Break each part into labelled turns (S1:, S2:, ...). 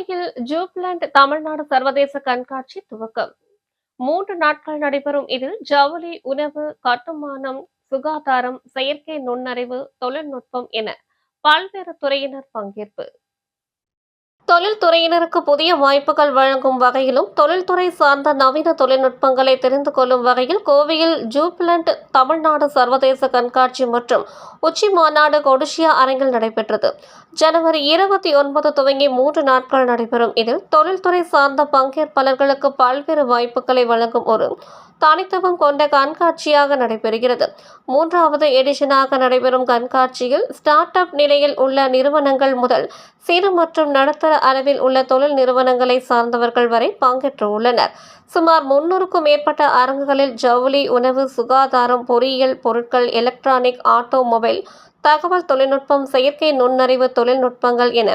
S1: ஜூப்ளியில் ஜூப்ளண்ட் தமிழ்நாடு சர்வதேச கண்காட்சி துவக்கம். 3 நாட்கள் நடைபெறும் இதில் ஜவுளி, உணவு, கட்டுமானம், சுகாதாரம், செயற்கை நுண்ணறிவு, தொழில்நுட்பம் என பல்வேறு துறையினர் பங்கேற்பு. தொழில்துறையினருக்கு புதிய வாய்ப்புகள் வழங்கும் வகையிலும் தொழில்துறை சார்ந்த நவீன தொழில்நுட்பங்களை தெரிந்து கொள்ளும் வகையில் கோவையில் ஜூப்ளண்ட் தமிழ்நாடு சர்வதேச கண்காட்சி மற்றும் உச்சி மாநாடு கொடிஷியா அரங்கில் நடைபெற்றது. ஜனவரி 29 துவங்கி 3 நாட்கள் நடைபெறும் இதில் தொழில்துறை சார்ந்த பங்கேற்பாளர்களுக்கு பல்வேறு வாய்ப்புகளை வழங்கும் ஒரு தனித்துவம் கொண்ட கண்காட்சியாக நடைபெறுகிறது. 3வது எடிஷனாக நடைபெறும் கண்காட்சியில் ஸ்டார்ட் அப் நிலையில் உள்ள நிறுவனங்கள் முதல் சிறு மற்றும் நடுத்தர அளவில் உள்ள தொழில் நிறுவனங்களை சார்ந்தவர்கள் வரை பங்கேற்று உள்ளனர். சுமார் 300க்கும் மேற்பட்ட அரங்குகளில் ஜவுளி, உணவு, சுகாதாரம், பொறியியல் பொருட்கள், எலக்ட்ரானிக், ஆட்டோமொபைல், தகவல் தொழில்நுட்பம், செயற்கை நுண்ணறிவு தொழில்நுட்பங்கள் என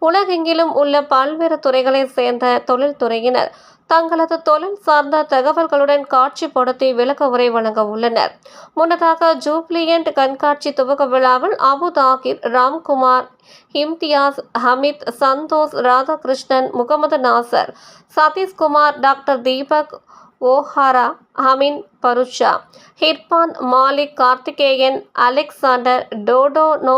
S1: உலகெங்கிலும் உள்ள பல்வேறு துறைகளைச் சேர்ந்த தொழில்துறையினர் தங்களது தொழில் சார்ந்த தகவல்களுடன் காட்சிப்படுத்தி விளக்க உரை வழங்க உள்ளனர். முன்னதாக ஜூப்ளியன்ட் கண்காட்சி துவக்க விழாவில் Abu Tahir, Ramkumar, Imtiaz, Hameed, Santhosh, Radhakrishnan, Mohammed Nasser, Sathishkumar, doctor Deepak, O'Hara, Ameen Bharucha, Hirfan, Malik, Karthikeyan, Alexander, டோடோனோ,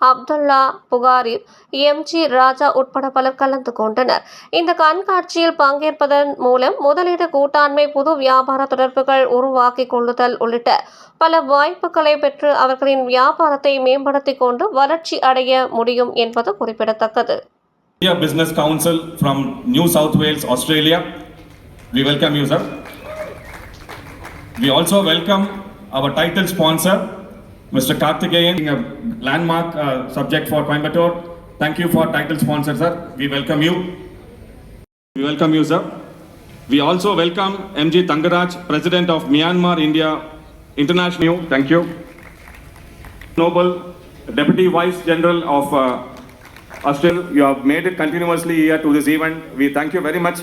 S1: அப்துல்லா, புகாரிர், எம்.ஜி. ராஜா உட்பட பலர் கலந்து கொண்டனர். இந்த கண்காட்சியில் பங்கேற்பதன் மூலம் முதலீடு, கூட்டாண்மை, புது வியாபார தொடர்புகள் உருவாக்கிக் கொள்ளுதல் உள்ளிட்ட பல வாய்ப்புகளை பெற்று அவர்களின் வியாபாரத்தை மேம்படுத்திக் கொண்டு வளர்ச்சி அடைய முடியும் என்பது குறிப்பிடத்தக்கது.
S2: India Business Council from New South Wales, Australia. We welcome you, sir. We also welcome our title sponsor, Mr. Karthikeyan, a landmark subject for Coimbatore. Thank you for title sponsor, sir. We welcome you. We welcome you, sir. We also welcome M.G. Tangaraj, President of Myanmar India International. Thank you. Noble Deputy Vice General of Australia. You have made it continuously here to this event. We thank you very much.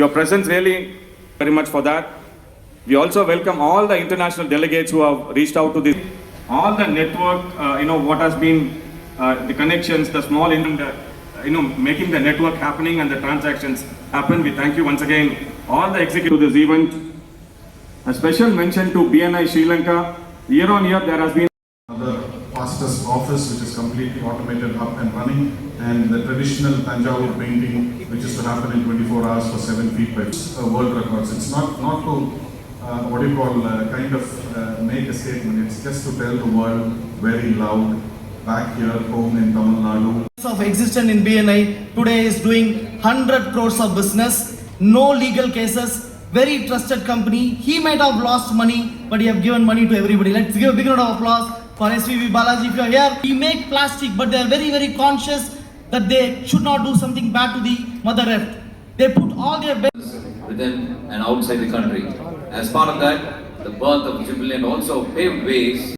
S2: Your presence really very much for that. We also welcome all the international delegates who have reached out to this. All the network, what has been the connections, the small, making the network happening and the transactions happen. We thank you once again, all the executives to this event. A special mention to BNI Sri Lanka. Year on year, there has been
S3: the fastest office, which is completely automated, up and running, and the traditional Tanjavur painting, which is to happen in 24 hours for 7 feet by world records. It's not to kind of make a statement. It's just to tell the world very loud, back here home in Tamil Nadu.
S4: Of existence in BNI today is doing 100 crores of business, no legal cases, very trusted company. He might have lost money, but he have given money to everybody. Let's give a big round of applause for SVV Balaji. If you are here, he make plastic, but they are very, very conscious that they should not do something bad to the Mother Earth. They put all their best
S5: within and outside the country. As part of that, the birth of Jubilant also paved ways